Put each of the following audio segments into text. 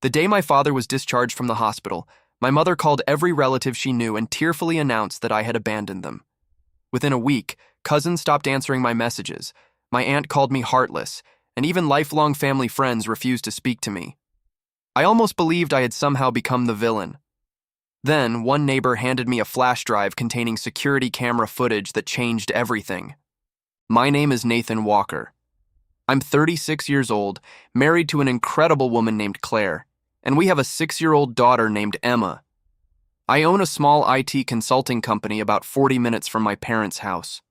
The day my father was discharged from the hospital, my mother called every relative she knew and tearfully announced that I had abandoned them. Within a week, cousins stopped answering my messages, my aunt called me heartless, and even lifelong family friends refused to speak to me. I almost believed I had somehow become the villain. Then, one neighbor handed me a flash drive containing security camera footage that changed everything. My name is Nathan Walker. I'm 36 years old, married to an incredible woman named Claire, and we have a 6-year-old daughter named Emma. I own a small IT consulting company about 40 minutes from my parents' house.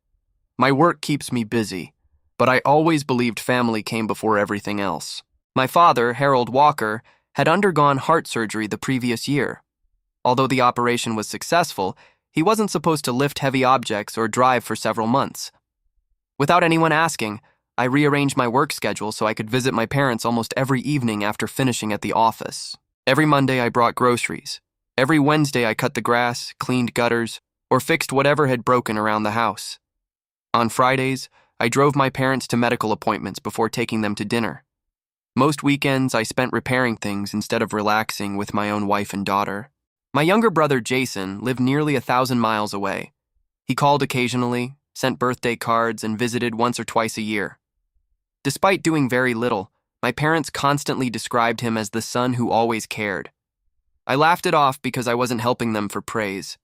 My work keeps me busy, but I always believed family came before everything else. My father, Harold Walker, had undergone heart surgery the previous year. Although the operation was successful, he wasn't supposed to lift heavy objects or drive for several months. Without anyone asking, I rearranged my work schedule so I could visit my parents almost every evening after finishing at the office. Every Monday I brought groceries. Every Wednesday I cut the grass, cleaned gutters, or fixed whatever had broken around the house. On Fridays, I drove my parents to medical appointments before taking them to dinner. Most weekends I spent repairing things instead of relaxing with my own wife and daughter. My younger brother, Jason, lived nearly 1,000 miles away. He called occasionally, sent birthday cards, and visited once or twice a year. Despite doing very little, my parents constantly described him as the son who always cared. I laughed it off because I wasn't helping them for praise.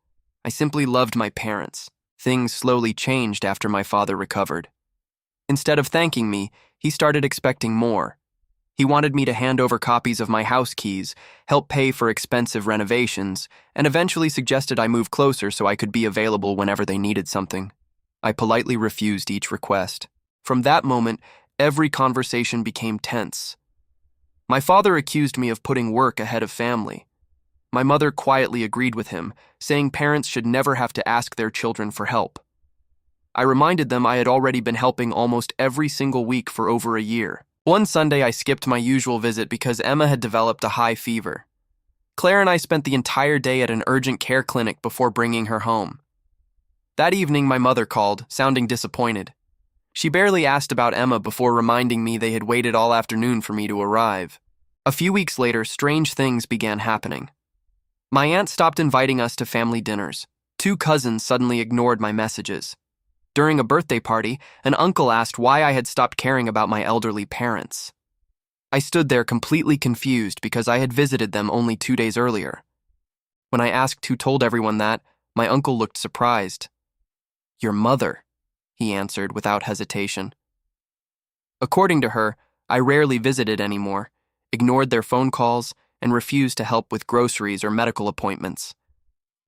I simply loved my parents. Things slowly changed after my father recovered. Instead of thanking me, he started expecting more. He wanted me to hand over copies of my house keys, help pay for expensive renovations, and eventually suggested I move closer so I could be available whenever they needed something. I politely refused each request. From that moment, every conversation became tense. My father accused me of putting work ahead of family. My mother quietly agreed with him, saying parents should never have to ask their children for help. I reminded them I had already been helping almost every single week for over a year. One Sunday, I skipped my usual visit because Emma had developed a high fever. Claire and I spent the entire day at an urgent care clinic before bringing her home. That evening, my mother called, sounding disappointed. She barely asked about Emma before reminding me they had waited all afternoon for me to arrive. A few weeks later, strange things began happening. My aunt stopped inviting us to family dinners. 2 cousins suddenly ignored my messages. During a birthday party, an uncle asked why I had stopped caring about my elderly parents. I stood there completely confused because I had visited them only 2 days earlier. When I asked who told everyone that, my uncle looked surprised. "Your mother," he answered without hesitation. According to her, I rarely visited anymore, ignored their phone calls, and refused to help with groceries or medical appointments.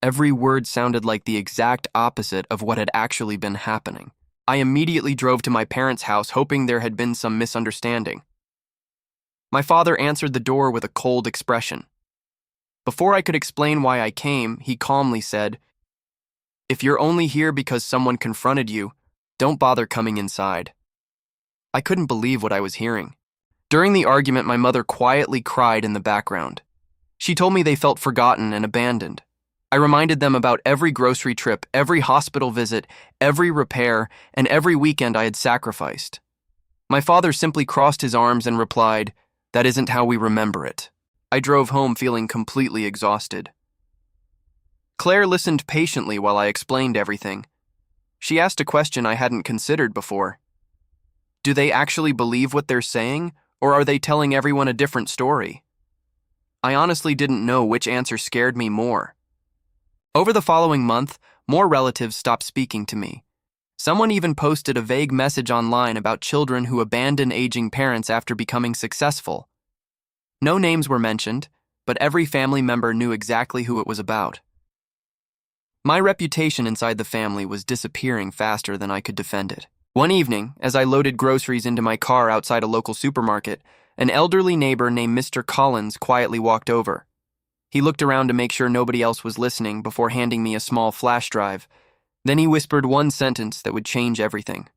Every word sounded like the exact opposite of what had actually been happening. I immediately drove to my parents' house hoping there had been some misunderstanding. My father answered the door with a cold expression. Before I could explain why I came, he calmly said, "If you're only here because someone confronted you, don't bother coming inside." I couldn't believe what I was hearing. During the argument, my mother quietly cried in the background. She told me they felt forgotten and abandoned. I reminded them about every grocery trip, every hospital visit, every repair, and every weekend I had sacrificed. My father simply crossed his arms and replied, "That isn't how we remember it." I drove home feeling completely exhausted. Claire listened patiently while I explained everything. She asked a question I hadn't considered before. Do they actually believe what they're saying, or are they telling everyone a different story? I honestly didn't know which answer scared me more. Over the following month, more relatives stopped speaking to me. Someone even posted a vague message online about children who abandon aging parents after becoming successful. No names were mentioned, but every family member knew exactly who it was about. My reputation inside the family was disappearing faster than I could defend it. One evening, as I loaded groceries into my car outside a local supermarket, an elderly neighbor named Mr. Collins quietly walked over. He looked around to make sure nobody else was listening before handing me a small flash drive. Then he whispered one sentence that would change everything.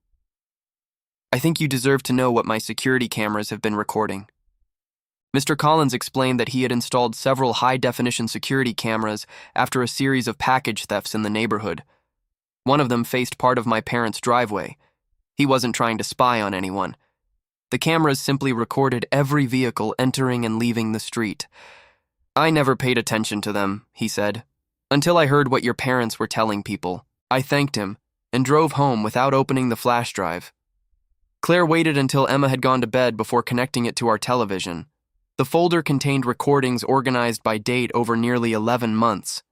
"I think you deserve to know what my security cameras have been recording." Mr. Collins explained that he had installed several high-definition security cameras after a series of package thefts in the neighborhood. One of them faced part of my parents' driveway. He wasn't trying to spy on anyone. The cameras simply recorded every vehicle entering and leaving the street. "I never paid attention to them," he said, "until I heard what your parents were telling people." I thanked him and drove home without opening the flash drive. Claire waited until Emma had gone to bed before connecting it to our television. The folder contained recordings organized by date over nearly 11 months.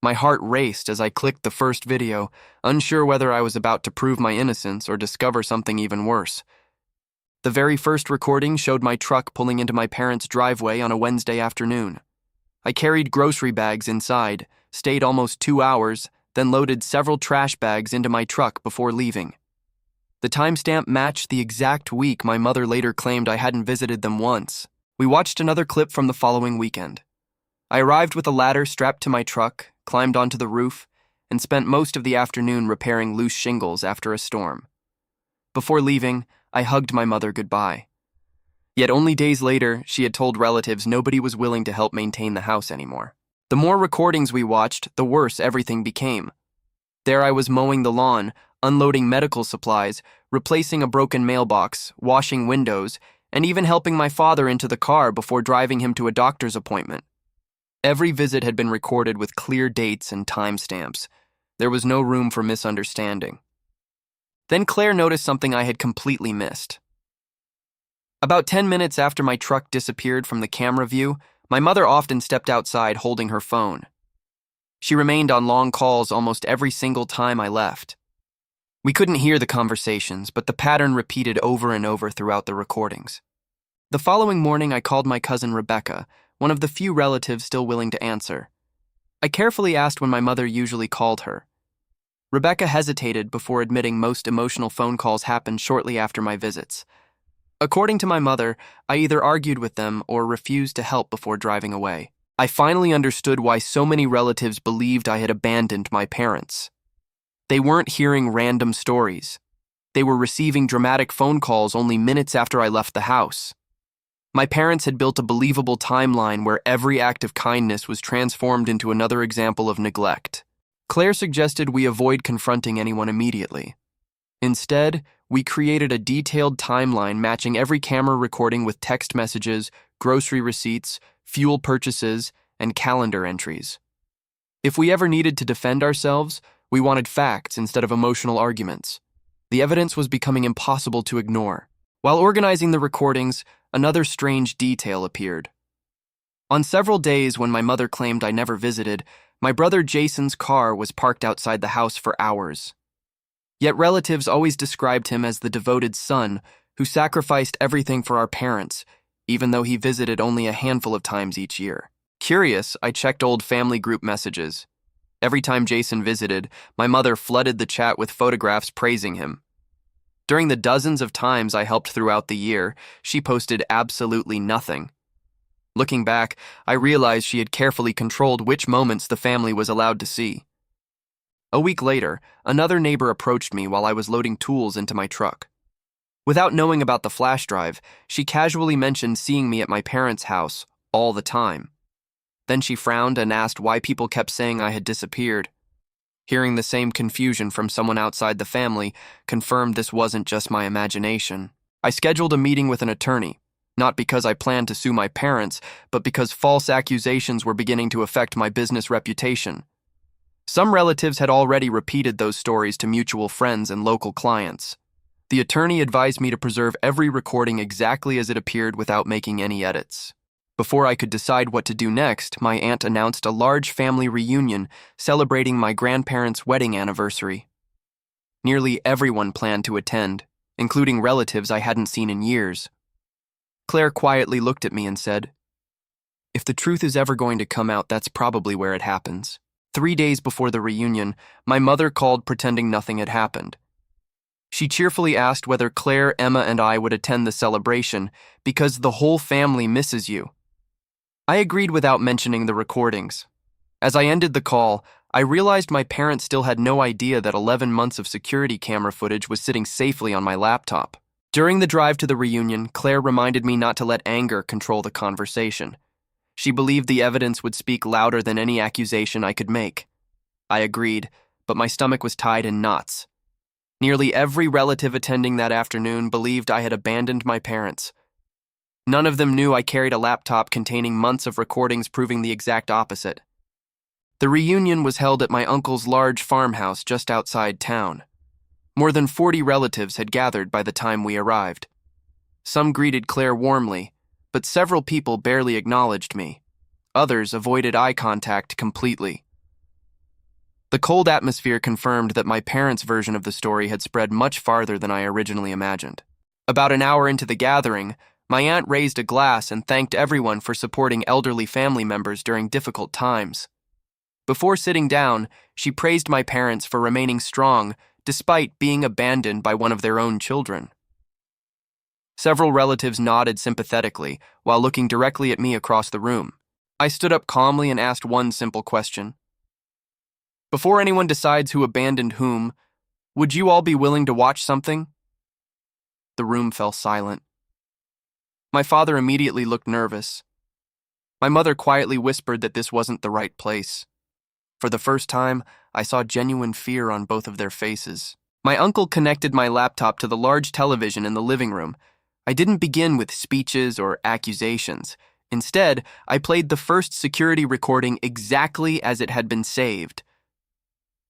My heart raced as I clicked the first video, unsure whether I was about to prove my innocence or discover something even worse. The very first recording showed my truck pulling into my parents' driveway on a Wednesday afternoon. I carried grocery bags inside, stayed almost 2 hours, then loaded several trash bags into my truck before leaving. The timestamp matched the exact week my mother later claimed I hadn't visited them once. We watched another clip from the following weekend. I arrived with a ladder strapped to my truck, climbed onto the roof, and spent most of the afternoon repairing loose shingles after a storm. Before leaving, I hugged my mother goodbye. Yet only days later, she had told relatives nobody was willing to help maintain the house anymore. The more recordings we watched, the worse everything became. There I was mowing the lawn, unloading medical supplies, replacing a broken mailbox, washing windows, and even helping my father into the car before driving him to a doctor's appointment. Every visit had been recorded with clear dates and timestamps. There was no room for misunderstanding. Then Claire noticed something I had completely missed. About 10 minutes after my truck disappeared from the camera view, my mother often stepped outside holding her phone. She remained on long calls almost every single time I left. We couldn't hear the conversations, but the pattern repeated over and over throughout the recordings. The following morning, I called my cousin Rebecca, one of the few relatives still willing to answer. I carefully asked when my mother usually called her. Rebecca hesitated before admitting most emotional phone calls happened shortly after my visits. According to my mother, I either argued with them or refused to help before driving away. I finally understood why so many relatives believed I had abandoned my parents. They weren't hearing random stories. They were receiving dramatic phone calls only minutes after I left the house. My parents had built a believable timeline where every act of kindness was transformed into another example of neglect. Claire suggested we avoid confronting anyone immediately. Instead, we created a detailed timeline matching every camera recording with text messages, grocery receipts, fuel purchases, and calendar entries. If we ever needed to defend ourselves, we wanted facts instead of emotional arguments. The evidence was becoming impossible to ignore. While organizing the recordings, another strange detail appeared. On several days when my mother claimed I never visited, my brother Jason's car was parked outside the house for hours. Yet relatives always described him as the devoted son who sacrificed everything for our parents, even though he visited only a handful of times each year. Curious, I checked old family group messages. Every time Jason visited, my mother flooded the chat with photographs praising him. During the dozens of times I helped throughout the year, she posted absolutely nothing. Looking back, I realized she had carefully controlled which moments the family was allowed to see. A week later, another neighbor approached me while I was loading tools into my truck. Without knowing about the flash drive, she casually mentioned seeing me at my parents' house all the time. Then she frowned and asked why people kept saying I had disappeared. Hearing the same confusion from someone outside the family confirmed this wasn't just my imagination. I scheduled a meeting with an attorney, not because I planned to sue my parents, but because false accusations were beginning to affect my business reputation. Some relatives had already repeated those stories to mutual friends and local clients. The attorney advised me to preserve every recording exactly as it appeared without making any edits. Before I could decide what to do next, my aunt announced a large family reunion celebrating my grandparents' wedding anniversary. Nearly everyone planned to attend, including relatives I hadn't seen in years. Claire quietly looked at me and said, "If the truth is ever going to come out, that's probably where it happens." 3 days before the reunion, my mother called pretending nothing had happened. She cheerfully asked whether Claire, Emma, and I would attend the celebration because the whole family misses you. I agreed without mentioning the recordings. As I ended the call, I realized my parents still had no idea that 11 months of security camera footage was sitting safely on my laptop. During the drive to the reunion, Claire reminded me not to let anger control the conversation. She believed the evidence would speak louder than any accusation I could make. I agreed, but my stomach was tied in knots. Nearly every relative attending that afternoon believed I had abandoned my parents. None of them knew I carried a laptop containing months of recordings proving the exact opposite. The reunion was held at my uncle's large farmhouse just outside town. More than 40 relatives had gathered by the time we arrived. Some greeted Claire warmly, but several people barely acknowledged me. Others avoided eye contact completely. The cold atmosphere confirmed that my parents' version of the story had spread much farther than I originally imagined. About an hour into the gathering, my aunt raised a glass and thanked everyone for supporting elderly family members during difficult times. Before sitting down, she praised my parents for remaining strong despite being abandoned by one of their own children. Several relatives nodded sympathetically while looking directly at me across the room. I stood up calmly and asked one simple question. Before anyone decides who abandoned whom, would you all be willing to watch something? The room fell silent. My father immediately looked nervous. My mother quietly whispered that this wasn't the right place. For the first time, I saw genuine fear on both of their faces. My uncle connected my laptop to the large television in the living room. I didn't begin with speeches or accusations. Instead, I played the first security recording exactly as it had been saved.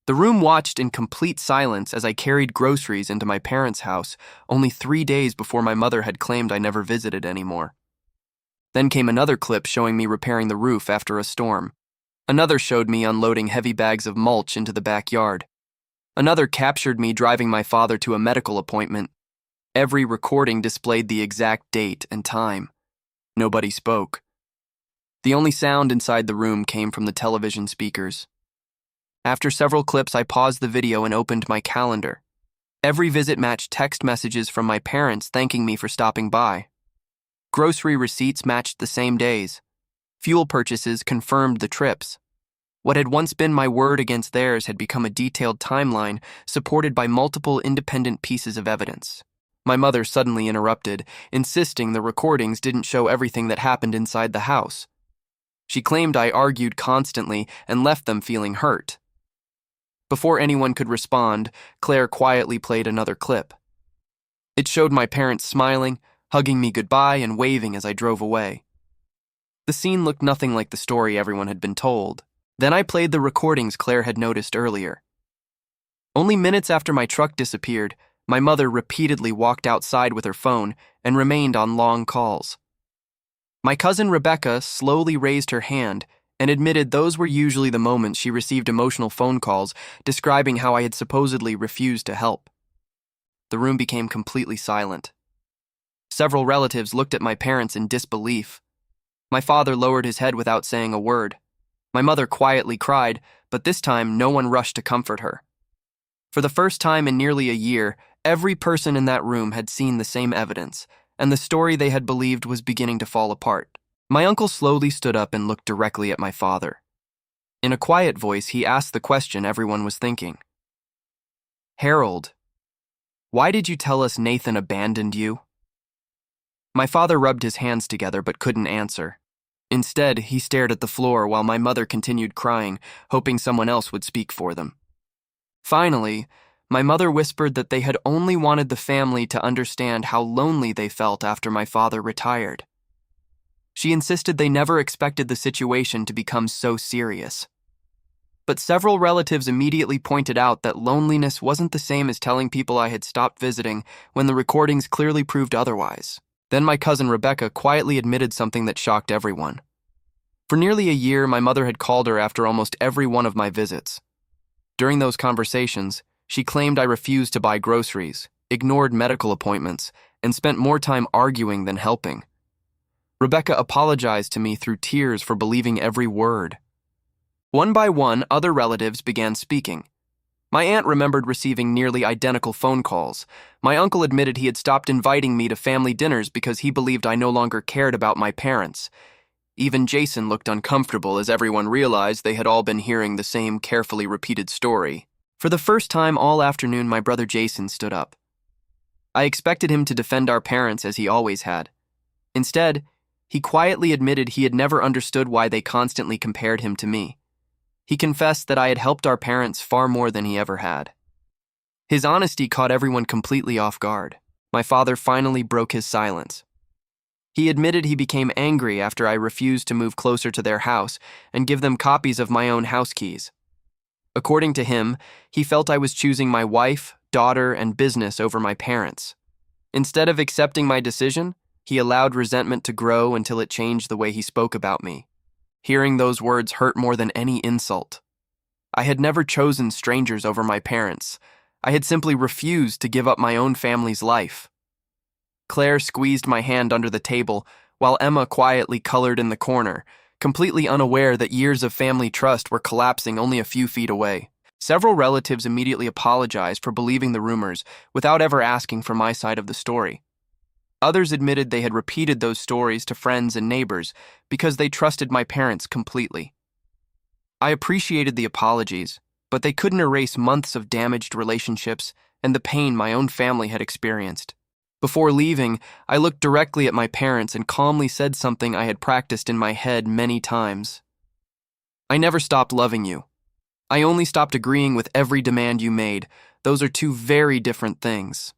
The room watched in complete silence as I carried groceries into my parents' house, only 3 days before my mother had claimed I never visited anymore. Then came another clip showing me repairing the roof after a storm. Another showed me unloading heavy bags of mulch into the backyard. Another captured me driving my father to a medical appointment. Every recording displayed the exact date and time. Nobody spoke. The only sound inside the room came from the television speakers. After several clips, I paused the video and opened my calendar. Every visit matched text messages from my parents thanking me for stopping by. Grocery receipts matched the same days. Fuel purchases confirmed the trips. What had once been my word against theirs had become a detailed timeline supported by multiple independent pieces of evidence. My mother suddenly interrupted, insisting the recordings didn't show everything that happened inside the house. She claimed I argued constantly and left them feeling hurt. Before anyone could respond, Claire quietly played another clip. It showed my parents smiling, hugging me goodbye, and waving as I drove away. The scene looked nothing like the story everyone had been told. Then I played the recordings Claire had noticed earlier. Only minutes after my truck disappeared, my mother repeatedly walked outside with her phone and remained on long calls. My cousin Rebecca slowly raised her hand and admitted those were usually the moments she received emotional phone calls describing how I had supposedly refused to help. The room became completely silent. Several relatives looked at my parents in disbelief. My father lowered his head without saying a word. My mother quietly cried, but this time no one rushed to comfort her. For the first time in nearly a year, every person in that room had seen the same evidence, and the story they had believed was beginning to fall apart. My uncle slowly stood up and looked directly at my father. In a quiet voice, he asked the question everyone was thinking. "Harold, why did you tell us Nathan abandoned you?" My father rubbed his hands together but couldn't answer. Instead, he stared at the floor while my mother continued crying, hoping someone else would speak for them. Finally, my mother whispered that they had only wanted the family to understand how lonely they felt after my father retired. She insisted they never expected the situation to become so serious. But several relatives immediately pointed out that loneliness wasn't the same as telling people I had stopped visiting when the recordings clearly proved otherwise. Then my cousin Rebecca quietly admitted something that shocked everyone. For nearly a year, my mother had called her after almost every one of my visits. During those conversations, she claimed I refused to buy groceries, ignored medical appointments, and spent more time arguing than helping. Rebecca apologized to me through tears for believing every word. One by one, other relatives began speaking. My aunt remembered receiving nearly identical phone calls. My uncle admitted he had stopped inviting me to family dinners because he believed I no longer cared about my parents. Even Jason looked uncomfortable as everyone realized they had all been hearing the same carefully repeated story. For the first time all afternoon, my brother Jason stood up. I expected him to defend our parents as he always had. Instead, he quietly admitted he had never understood why they constantly compared him to me. He confessed that I had helped our parents far more than he ever had. His honesty caught everyone completely off guard. My father finally broke his silence. He admitted he became angry after I refused to move closer to their house and give them copies of my own house keys. According to him, he felt I was choosing my wife, daughter, and business over my parents. Instead of accepting my decision, he allowed resentment to grow until it changed the way he spoke about me. Hearing those words hurt more than any insult. I had never chosen strangers over my parents. I had simply refused to give up my own family's life. Claire squeezed my hand under the table, while Emma quietly colored in the corner, completely unaware that years of family trust were collapsing only a few feet away. Several relatives immediately apologized for believing the rumors without ever asking for my side of the story. Others admitted they had repeated those stories to friends and neighbors because they trusted my parents completely. I appreciated the apologies, but they couldn't erase months of damaged relationships and the pain my own family had experienced. Before leaving, I looked directly at my parents and calmly said something I had practiced in my head many times. I never stopped loving you. I only stopped agreeing with every demand you made. Those are two very different things.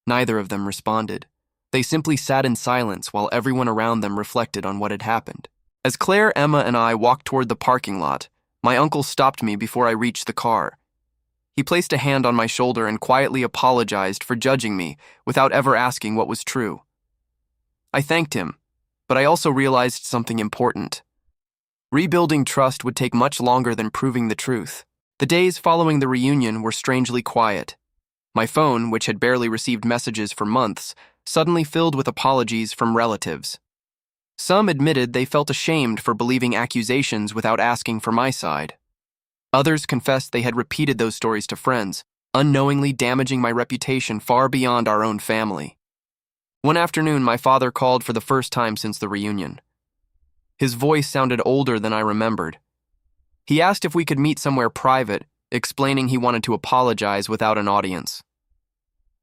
Neither of them responded. They simply sat in silence while everyone around them reflected on what had happened. As Claire, Emma, and I walked toward the parking lot, my uncle stopped me before I reached the car. He placed a hand on my shoulder and quietly apologized for judging me without ever asking what was true. I thanked him, but I also realized something important. Rebuilding trust would take much longer than proving the truth. The days following the reunion were strangely quiet. My phone, which had barely received messages for months, suddenly filled with apologies from relatives. Some admitted they felt ashamed for believing accusations without asking for my side. Others confessed they had repeated those stories to friends, unknowingly damaging my reputation far beyond our own family. One afternoon, my father called for the first time since the reunion. His voice sounded older than I remembered. He asked if we could meet somewhere private, explaining he wanted to apologize without an audience.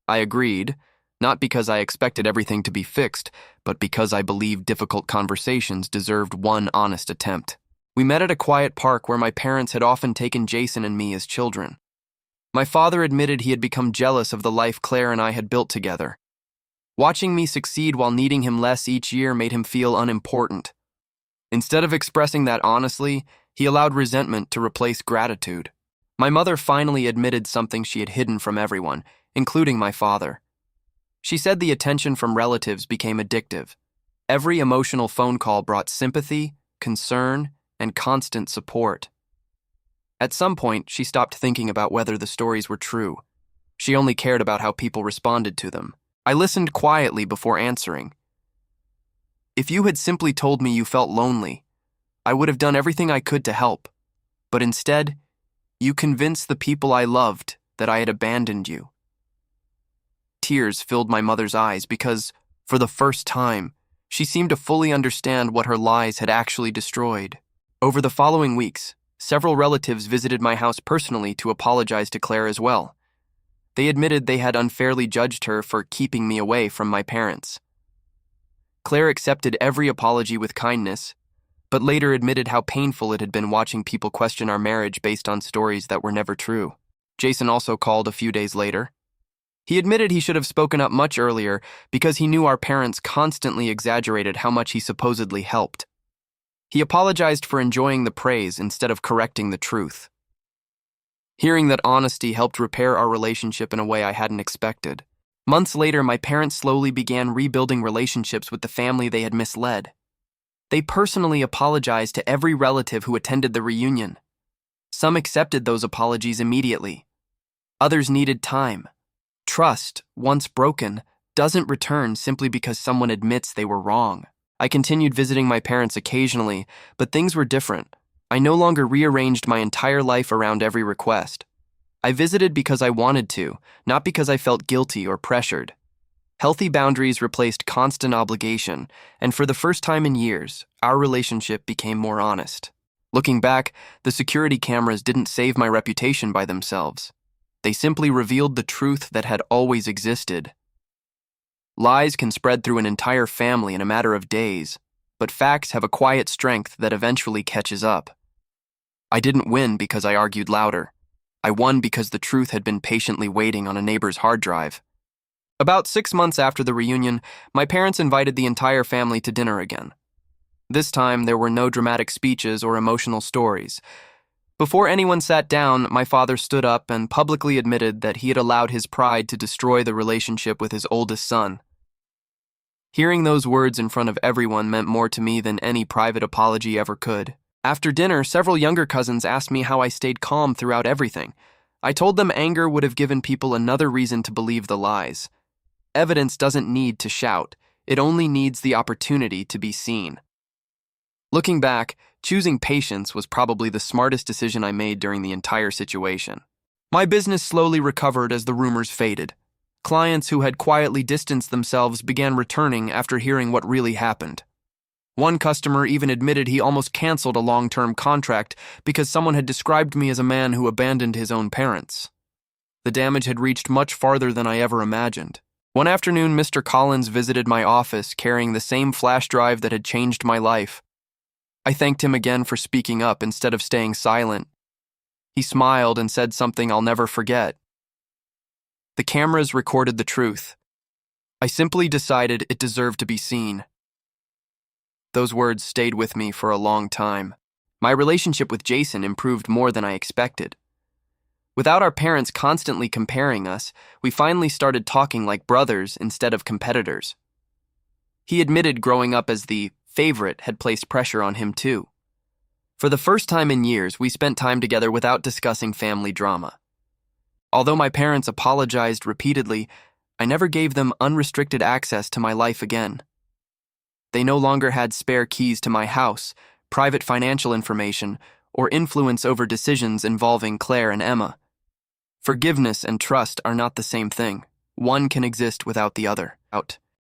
I agreed, not because I expected everything to be fixed, but because I believed difficult conversations deserved one honest attempt. We met at a quiet park where my parents had often taken Jason and me as children. My father admitted he had become jealous of the life Claire and I had built together. Watching me succeed while needing him less each year made him feel unimportant. Instead of expressing that honestly, he allowed resentment to replace gratitude. My mother finally admitted something she had hidden from everyone, including my father. She said the attention from relatives became addictive. Every emotional phone call brought sympathy, concern, and constant support. At some point, she stopped thinking about whether the stories were true. She only cared about how people responded to them. I listened quietly before answering. If you had simply told me you felt lonely, I would have done everything I could to help. But instead, you convinced the people I loved that I had abandoned you. Tears filled my mother's eyes because, for the first time, she seemed to fully understand what her lies had actually destroyed. Over the following weeks, several relatives visited my house personally to apologize to Claire as well. They admitted they had unfairly judged her for keeping me away from my parents. Claire accepted every apology with kindness, but later admitted how painful it had been watching people question our marriage based on stories that were never true. Jason also called a few days later. He admitted he should have spoken up much earlier because he knew our parents constantly exaggerated how much he supposedly helped. He apologized for enjoying the praise instead of correcting the truth. Hearing that honesty helped repair our relationship in a way I hadn't expected. Months later, my parents slowly began rebuilding relationships with the family they had misled. They personally apologized to every relative who attended the reunion. Some accepted those apologies immediately. Others needed time. Trust, once broken, doesn't return simply because someone admits they were wrong. I continued visiting my parents occasionally, but things were different. I no longer rearranged my entire life around every request. I visited because I wanted to, not because I felt guilty or pressured. Healthy boundaries replaced constant obligation, and for the first time in years, our relationship became more honest. Looking back, the security cameras didn't save my reputation by themselves. They simply revealed the truth that had always existed. Lies can spread through an entire family in a matter of days, but facts have a quiet strength that eventually catches up. I didn't win because I argued louder. I won because the truth had been patiently waiting on a neighbor's hard drive. About 6 months after the reunion, my parents invited the entire family to dinner again. This time, there were no dramatic speeches or emotional stories. Before anyone sat down, my father stood up and publicly admitted that he had allowed his pride to destroy the relationship with his oldest son. Hearing those words in front of everyone meant more to me than any private apology ever could. After dinner, several younger cousins asked me how I stayed calm throughout everything. I told them anger would have given people another reason to believe the lies. Evidence doesn't need to shout. It only needs the opportunity to be seen. Looking back, choosing patience was probably the smartest decision I made during the entire situation. My business slowly recovered as the rumors faded. Clients who had quietly distanced themselves began returning after hearing what really happened. One customer even admitted he almost canceled a long-term contract because someone had described me as a man who abandoned his own parents. The damage had reached much farther than I ever imagined. One afternoon, Mr. Collins visited my office carrying the same flash drive that had changed my life. I thanked him again for speaking up instead of staying silent. He smiled and said something I'll never forget. The cameras recorded the truth. I simply decided it deserved to be seen. Those words stayed with me for a long time. My relationship with Jason improved more than I expected. Without our parents constantly comparing us, we finally started talking like brothers instead of competitors. He admitted growing up as the favorite had placed pressure on him too. For the first time in years, we spent time together without discussing family drama. Although my parents apologized repeatedly, I never gave them unrestricted access to my life again. They no longer had spare keys to my house, private financial information, or influence over decisions involving Claire and Emma. Forgiveness and trust are not the same thing. One can exist without the other.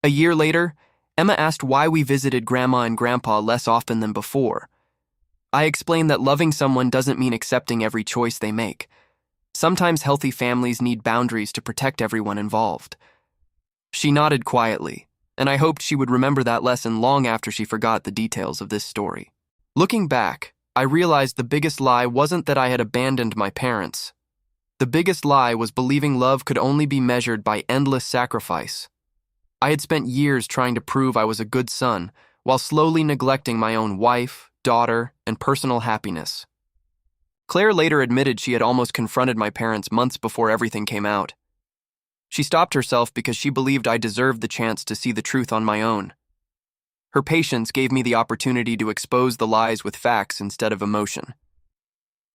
A year later, Emma asked why we visited Grandma and Grandpa less often than before. I explained that loving someone doesn't mean accepting every choice they make. Sometimes healthy families need boundaries to protect everyone involved. She nodded quietly, and I hoped she would remember that lesson long after she forgot the details of this story. Looking back, I realized the biggest lie wasn't that I had abandoned my parents. The biggest lie was believing love could only be measured by endless sacrifice. I had spent years trying to prove I was a good son, while slowly neglecting my own wife, daughter, and personal happiness. Claire later admitted she had almost confronted my parents months before everything came out. She stopped herself because she believed I deserved the chance to see the truth on my own. Her patience gave me the opportunity to expose the lies with facts instead of emotion.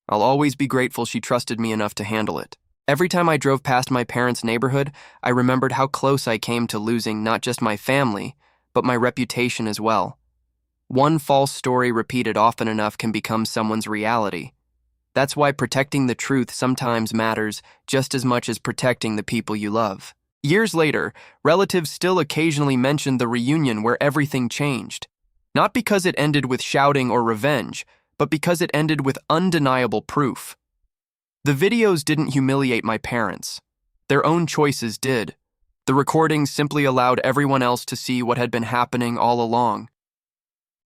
I'll always be grateful she trusted me enough to handle it. Every time I drove past my parents' neighborhood, I remembered how close I came to losing not just my family, but my reputation as well. One false story repeated often enough can become someone's reality. That's why protecting the truth sometimes matters just as much as protecting the people you love. Years later, relatives still occasionally mentioned the reunion where everything changed. Not because it ended with shouting or revenge, but because it ended with undeniable proof. The videos didn't humiliate my parents. Their own choices did. The recordings simply allowed everyone else to see what had been happening all along.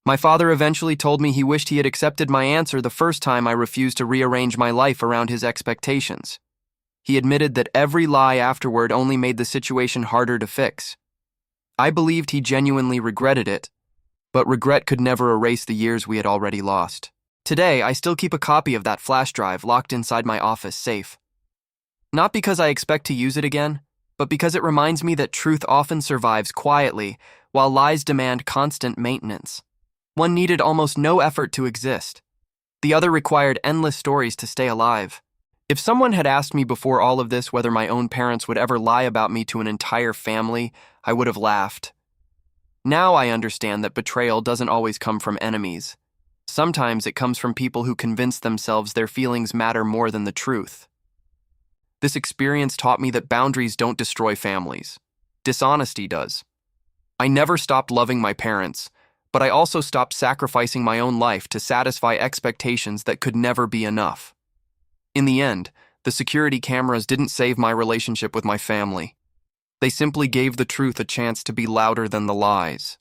My father eventually told me he wished he had accepted my answer the first time I refused to rearrange my life around his expectations. He admitted that every lie afterward only made the situation harder to fix. I believed he genuinely regretted it, but regret could never erase the years we had already lost. Today, I still keep a copy of that flash drive locked inside my office safe. Not because I expect to use it again, but because it reminds me that truth often survives quietly, while lies demand constant maintenance. One needed almost no effort to exist. The other required endless stories to stay alive. If someone had asked me before all of this whether my own parents would ever lie about me to an entire family, I would have laughed. Now I understand that betrayal doesn't always come from enemies. Sometimes it comes from people who convince themselves their feelings matter more than the truth. This experience taught me that boundaries don't destroy families. Dishonesty does. I never stopped loving my parents, but I also stopped sacrificing my own life to satisfy expectations that could never be enough. In the end, the security cameras didn't save my relationship with my family. They simply gave the truth a chance to be louder than the lies.